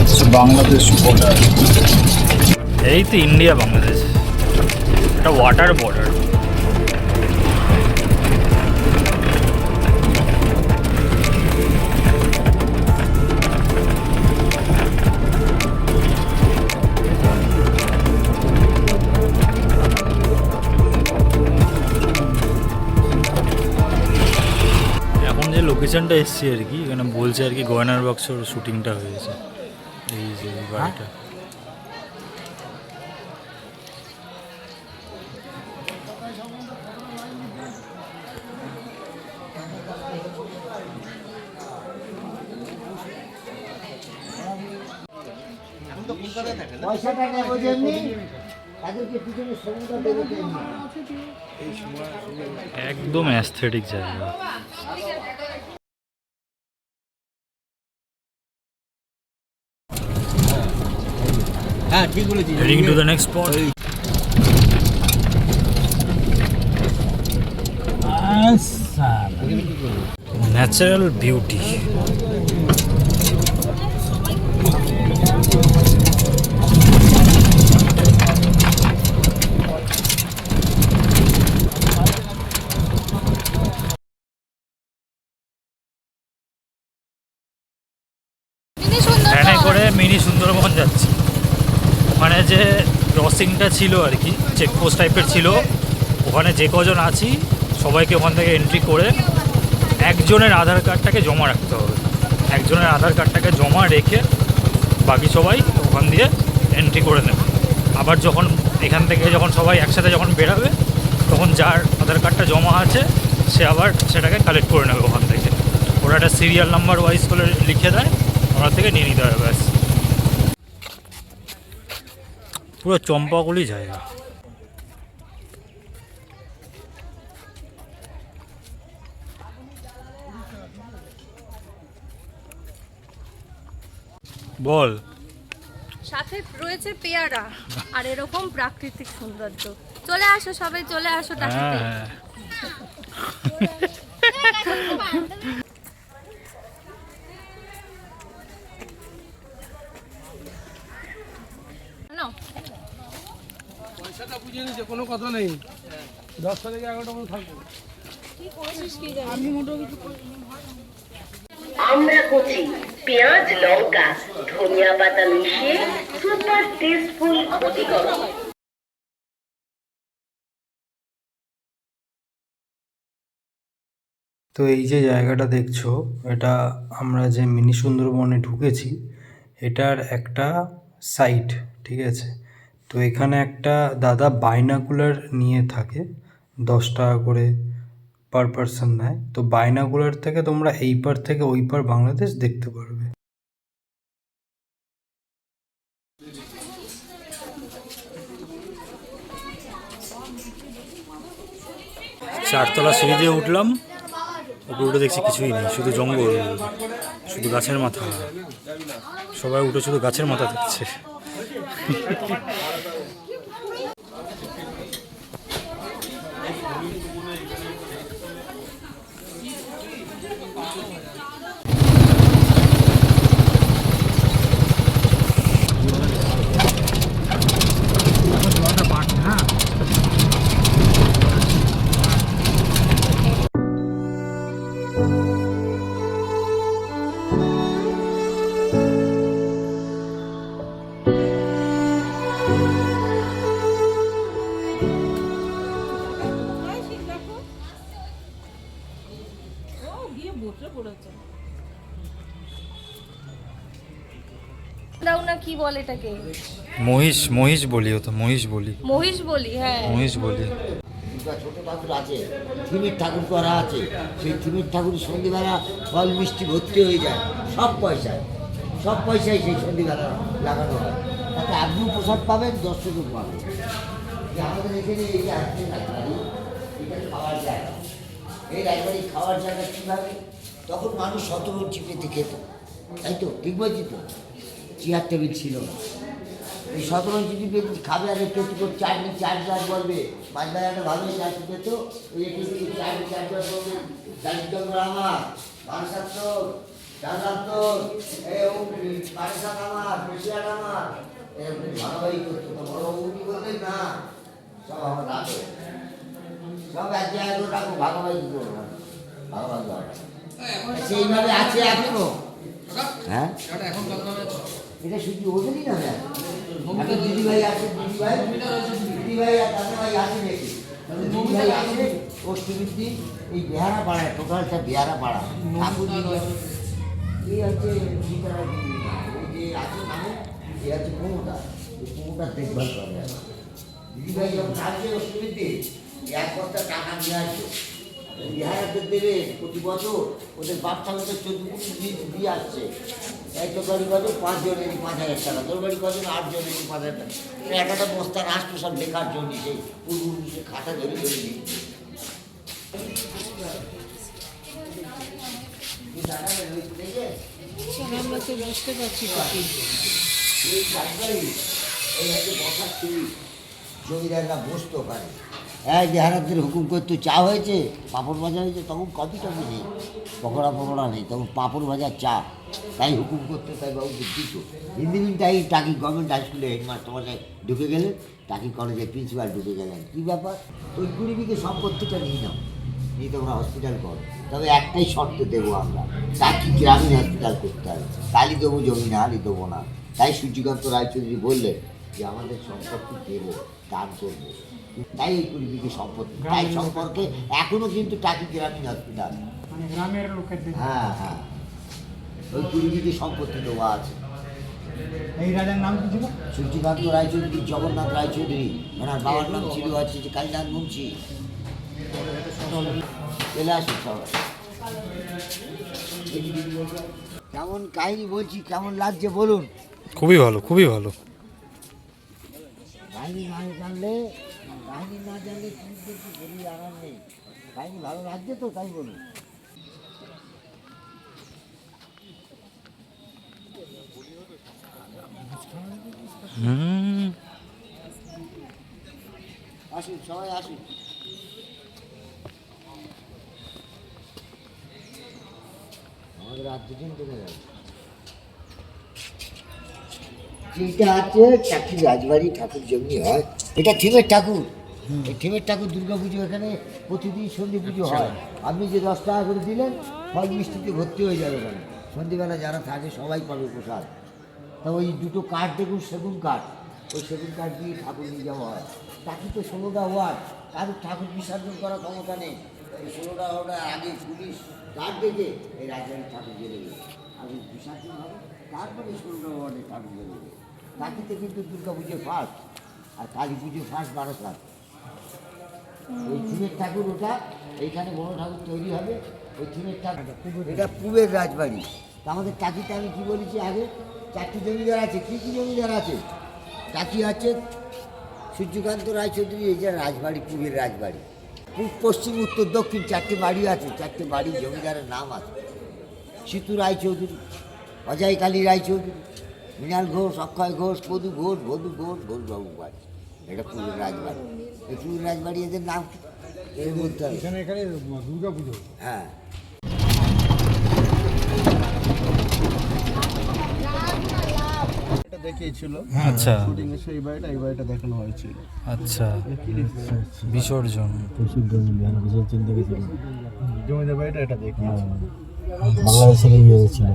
হচ্ছে বাংলাদেশ বর্ডার। এই তো ইন্ডিয়া বাংলাদেশ, এটা ওয়াটার বর্ডার। এখন যে লোকেশনটা এসছি আর কি, এখানে বলছে আর কি গয়নার বক্সর শুটিংটা হয়েছে। এই যে এই বাড়িটা, একদম অ্যাস্থেটিক জায়গা। হ্যাঁ ঠিক বলেছি। Heading to the next spot. Natural beauty. ভ্যানে করে মিনি সুন্দরবন যাচ্ছি। ওখানে যে ক্রসিংটা ছিল আর কি, চেকপোস্ট টাইপের ছিল, ওখানে যে কজন আছি সবাইকে ওখান থেকে এন্ট্রি করে একজনের আধার কার্ডটাকে জমা রাখতে হবে। একজনের আধার কার্ডটাকে জমা রেখে বাকি সবাই ওখান দিয়ে এন্ট্রি করে নেবে। আবার যখন এখান থেকে যখন সবাই একসাথে যখন বেরাবে, তখন যার আধার কার্ডটা জমা আছে সে আবার সেটাকে কালেক্ট করে নেবে ওখান থেকে। ওরা একটা সিরিয়াল নাম্বার ওয়াইজ করে লিখে দেয়, ওনার থেকে নিয়ে নিতে হবে ব্যাস। পুরো চম্পাকলি জায়গা। বল। সাথে রয়েছে পেয়ারা আর এরকম প্রাকৃতিক সৌন্দর্য। চলে আসো সবাই, চলে আসো টাকাতে। পয়সাটা বুঝিয়ে নিচ্ছে, কোনো কথা নেই। 10টা থেকে 11টা মতো থাকবো। আমরা কচি পেঁয়াজ, লঙ্কা, ধনিয়া পাতা মিশিয়ে সুপার টেস্টফুল ক্ষতিকর। তো এই যে জায়গাটা দেখছো, এটা আমরা যে মিনি সুন্দরবনে ঢুকেছি এটার একটা সাইট, ঠিক আছে। তো এখানে একটা দাদা বাইনাকুলার নিয়ে থাকে, 10 টাকা করে পার পারসন নেয়। তো বাইনাকুলার থেকে তোমরা এই পার থেকে ওই পার বাংলাদেশ দেখতে পারবে। চারতলা সিঁড়ি দিয়ে উঠলাম, উপরে উঠে দেখছি কিছুই নেই, শুধু জঙ্গল, শুধু গাছের মাথা। সবাই উঠে শুধু গাছের মাথা দেখছে। দাও না, কি বলে এটাকে? মহিষ, মহিষ বলি, ও তো মহিষ বলি, মহিষ বলি। হ্যাঁ, মহিষ বলি। ছোট ঠাকুর আছে, থিমির ঠাকুর করা আছে। সেই থিমির ঠাকুরের সন্ধিবেলা ফল মিষ্টি ভর্তি হয়ে যায়, সব পয়সায় সেই সন্ধিবেলা লাগানো হয়। তাতে আপনিও প্রসাদ পাবেন, দর্শকও পাবেন। আমাদের এখানে এই যে আসছে রাজবাড়ি, এটা খাওয়ার জায়গা। এই রাজবাড়ি খাওয়ার জায়গা কীভাবে? তখন মানুষ শতরঞ্চি পেতে খেত, তাই তো? ঠিক বলছি তো? চেয়ার টেবিল ছিল না। এই 17 ইঞ্চি পেতে খাবে, আর একটু একটু করে চাটনি 4 গ্লাস বলবে, বাজবাই একটা ভালো চাটনি পেত, ওই একটু একটু চাটনি 4 গ্লাস বলবে, ডালির জঙ্গল আমার, মাংসাত্র জানলাম তো পারিসাত আমার পেশিয়াট আমার এরকম ভাগাভাগি করতো তো বড়বাবু কি বলতেন না সব আমার রাখো সব এক জায়গায় করে রাখো ভাগাভাগি করো না ভাগাভাগি হবে সেইভাবে আছে এখনো হ্যাঁ এটা শুধু ওদেরই না এখন দিদিভাই আছে দিদিভাই আর দাদাভাই আছে দেখি দিদিভাই আছে অষ্টমীতি এই বেহারা পাড়ায় টোটালটা বেহারা পাড়া ঠাকুর এই হচ্ছে সীতারা দিদি ওই যে আছে নামে এ আছে কুমুটা ওই কুমুটার দেখভাল করে দিদিভাই যখন থাকবে অষ্টমীতে এক বস্তা টাকা নিয়ে আসবে বিহারাদের দেবে প্রতি বছর ওদের বাচ্চা হতে 14 দিয়ে আসছে এই তো বাড়ি কত 5 জনেরই 5,000 টাকা তোর বাড়ি কত 8 জনেরই 5,000 টাকা একটা বস্তা রাষ্ট্র সব লেখার জন্য সেই পূর্বপুরুষের খাতা ধরে ধরে দিচ্ছে আমরা তো বুঝতে পারছি জমিদাররা বসতো ওখানে এই বিহারাদের হুকুম করতো চা হয়েছে পাঁপড় ভাজা হয়েছে তখন কফি টফি নেই পকোড়া ফকোড়া নেই তখন পাঁপড় ভাজার চা তাই হুকুম করতো তাই বাবু দিত হিন্দি তাই টাকি গভর্নমেন্ট হাই স্কুলে হেডমাস্টার মশাই ঢুকে গেলেন টাকি কলেজের প্রিন্সিপাল ঢুকে গেলেন কী ব্যাপার ওই 20 বিঘে সম্পত্তিটা নিয়ে নাও নিয়ে তোমরা হসপিটাল করো তবে একটাই শর্ত দেবো আমরা টাকি গ্রামীণ হসপিটাল করতে হবে তাহলে দেবো জমি না হলে দেবো না তাই সূর্যকান্ত রায়চৌধুরী বললেন যে আমাদের সম্পত্তি দেবো দান করবো তাই এই 20 বিঘে সম্পত্তি তাই সম্পর্কে এখনো কিন্তু টাকি গ্রামীণ হসপিটাল গ্রামের লোকের হ্যাঁ হ্যাঁ ওই 20 বিঘে সম্পত্তি দেওয়া আছে এই রাজার নাম কি ছিল? সূর্যকান্ত রায়চৌধুরী জগন্নাথ রায়চৌধুরী ওনার বাবার নাম ছিল হচ্ছে যে কালীনাথ মুন্সি চলে আসুন সবাই কেমন কাহিনী বলছি কেমন লাগছে বলুন খুবই ভালো, খুবই ভালো। কাহিনী না জানলে কাহিনী না জানলে কিন্তু বলি আরাম নেই কাহিনী ভালো লাগছে তো তাই বলুন আসুন সবাই আসুন আমাদের আর দুজন চলে যাবে যেটা আছে চাকরি রাজবাড়ি ঠাকুর জমি হয় এটা থিমের ঠাকুর এই থিমের ঠাকুর দুর্গা পুজো এখানে প্রতিদিন সন্ধে পুজো হয় আপনি যে 10 টাকা করে দিলেন ফল মিষ্টিতে ভর্তি হয়ে যাবে ওখানে সন্ধ্যেবেলা যারা থাকে সবাই পাবে প্রসাদ তা ওই দুটো কাঠ দেখুন সেগুন কাঠ ওই সেগুন কাঠ দিয়ে ঠাকুর নিয়ে যাওয়া হয় তাকে তো 16টা ওয়ার্ড কারোর ঠাকুর বিসর্জন করার ক্ষমতা নেই এই 16টা ওয়ার্ডের আগে পুলিশ কাঠ দেখে এই রাজবাড়ির ঠাকুর জেলে গেছে আগে বিসর্জন হবে তারপরে 16টা ওয়ার্ডে ঠাকুর জেলে গেছে বাকিতে কিন্তু দুর্গা পুজো ফার্স্ট আর কালী পুজো ফার্স্ট 12 ওই থিমের ঠাকুর ওটা এইখানে বড় ঠাকুর তৈরি হবে ওই থিমের ঠাকুর এটা পূবের রাজবাড়ি তা আমাদের টাকিতে আমি কী বলেছি আগে 4টি জমিদার আছে কী কী জমিদার আছে টাকি আছে সূর্যকান্ত রায়চৌধুরী এই যে রাজবাড়ি পূবের রাজবাড়ি পূব পশ্চিম উত্তর দক্ষিণ 4টে বাড়ি আছে 4টে বাড়ি জমিদারের নাম আছে সীতু রায়চৌধুরী অজয় কালী রায়চৌধুরী মৃণাল ঘোষ অক্ষয় ঘোষ পদু ঘোষ ভদু ঘোষ ঘোষবাবু বাড়ি এটা পূবের রাজবাড়ি এই পূবের রাজবাড়ি এদের নাম এর মধ্যে এখানে এখানে দুর্গা পুজো হ্যাঁ এটা দেখিয়েছিল আচ্ছা শুটিং এ সেই বাড়িটা এই বাড়িটা দেখানো হয়েছিল আচ্ছা, বিসর্জন। জমিদার বাড়িটা এটা দেখিয়েছিল বাংলাদেশের ইয়ে হয়েছিল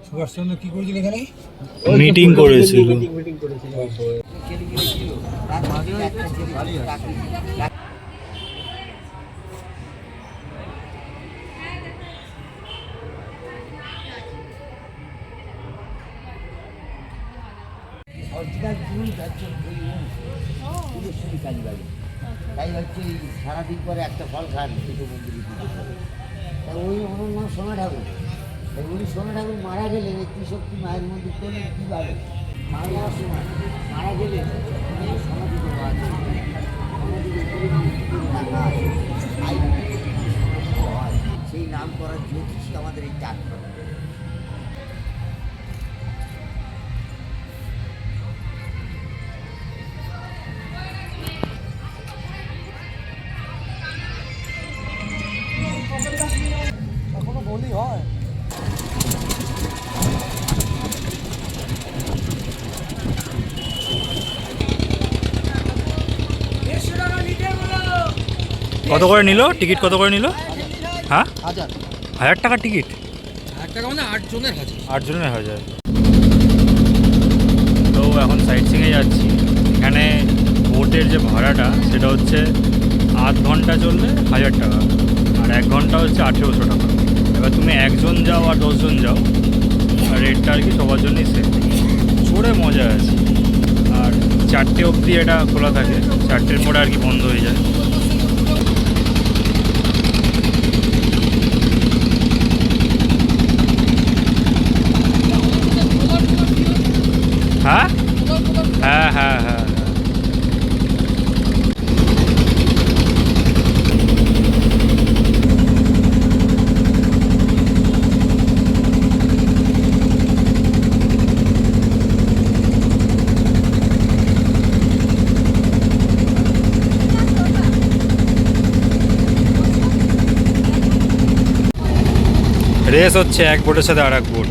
সুভাষচন্দ্র কি করেছিল এখানে মিটিং করেছিল। অরিজিনাল ফুল হচ্ছে পুজোশ্বরী কালীবাড়ি তাই হচ্ছে এই সারাদিন পরে একটা ফল খান দুটো মন্দিরে পুজো করে তা ওই ওনার নাম সোনা ঠাকুর উনি সোনা ঠাকুর মারা গেলেন এই ত্রিশক্তি মায়ের মন্দির করলেন কীভাবে মারা যাওয়ার সময় মারা গেলেন সমাধি করা আছে সমাধির উপরে রাখা আছে সেই নাম করার জ্যোতিষী আমাদের এই চারটা। বলি হয় কত করে নিল টিকিট, কত করে নিল? হ্যাঁ 1000 টাকার টিকিট। 1000 টাকা মানে 8 জনের 1000। 8 জনের 1000। তো এখন সাইট সিংয়ে যাচ্ছি। এখানে বোটের যে ভাড়াটা সেটা হচ্ছে 8 ঘন্টা চললে 1000 টাকা, আর 1 ঘন্টা হচ্ছে 1800 টাকা। এবার তুমি একজন যাও আর 10 জন যাও, আর রেটটা আর কি সবার জন্যই সেম। চড়ে মজা আছে। আর 4টে অবধি এটা খোলা থাকে, 4টের পরে আর কি বন্ধ হয়ে যায়। হ্যাঁ হ্যাঁ হ্যাঁ হ্যাঁ রেস হচ্ছে এক বোটের সাথে আর এক বোট।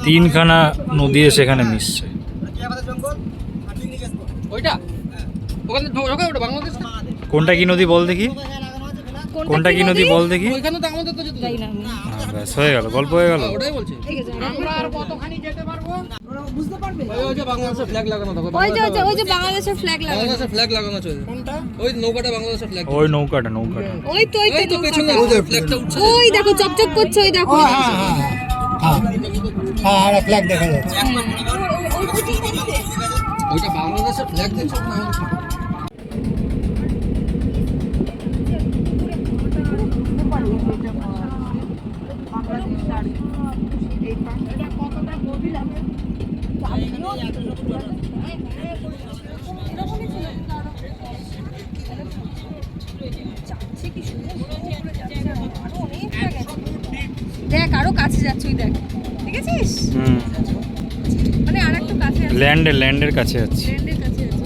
তিনখানা নদী এসে এখানে মিশছে। ওইটা ওখানে ঢোকা ওটা বাংলাদেশ কোনটা কি নদী বল দেখি, কোনটা কি নদী বল দেখি। ওইখানে তো আমাদের তো যেতে তাই না আমি ব্যাস হয়ে গেল, গল্প হয়ে গেল। ওটাই বলছি ঠিক আছে আমরা আর কতখানি যেতে পারবো বুঝতে পারবে। ওই যে বাংলাদেশের ফ্ল্যাগ লাগানো থাকে, ওই যে বাংলাদেশের ফ্ল্যাগ লাগানো। বাংলাদেশের ফ্ল্যাগ লাগানো চলছে। কোনটা? ওই নৌকাটা বাংলাদেশের ফ্ল্যাগ। ওই নৌকাটা ওই তো পেছনে ফ্ল্যাগটা উঠছে। ওই দেখো চকচক করছে, ওই দেখো। ফ্ল্যাগ দেখা যাচ্ছে। ওইটা বাংলাদেশের ফ্ল্যাগ দেখছো না? দেখ আরো কাছে যাচ্ছে, ওই দেখ, দেখেছিস? মানে আর একটু কাছে আছে, ল্যান্ডের কাছে যাচ্ছে। ট্রেনের কাছে আছে।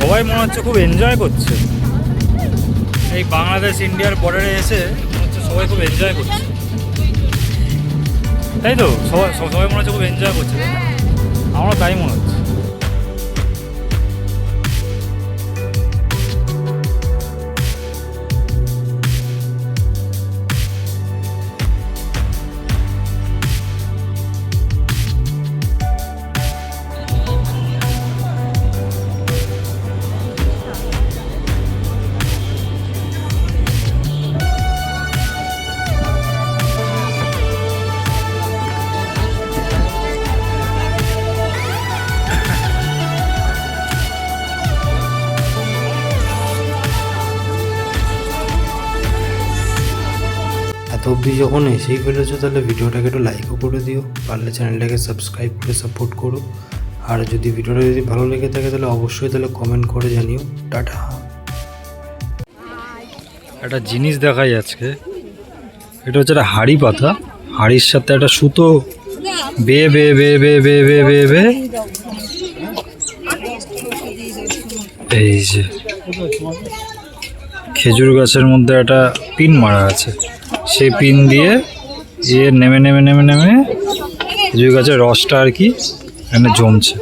সবাই মনে হচ্ছে খুব এনজয় করছে এই বাংলাদেশ ইন্ডিয়ার বর্ডারে এসে। মনে হচ্ছে সবাই খুব এনজয় করছে, তাই তো? সবাই মনে হচ্ছে খুব এনজয় করছে, আমারও তাই মনে হচ্ছে। এত অবধি যখন এসেই ফেলেছো তাহলে ভিডিওটাকে একটু লাইকও করে দিও, পারলে চ্যানেলটাকে সাবস্ক্রাইব করে সাপোর্ট করো। আর যদি ভিডিওটা যদি ভালো লেগে থাকে তাহলে অবশ্যই তাহলে কমেন্ট করে জানিও। টাটা। একটা জিনিস দেখাই আজকে, এটা হচ্ছে একটা হাঁড়ি পাতা, হাঁড়ির সাথে একটা সুতো বেয়ে বেয়ে বেয়ে বেয়ে বেয়ে বেয়ে বেয়ে বেয়ে এই যে খেজুর গাছের মধ্যে একটা পিন মারা আছে, সেই পিন দিয়ে নেমে নেমে নেমে নেমে খেজুর গাছের রসটা আর কি এখানে জমছে।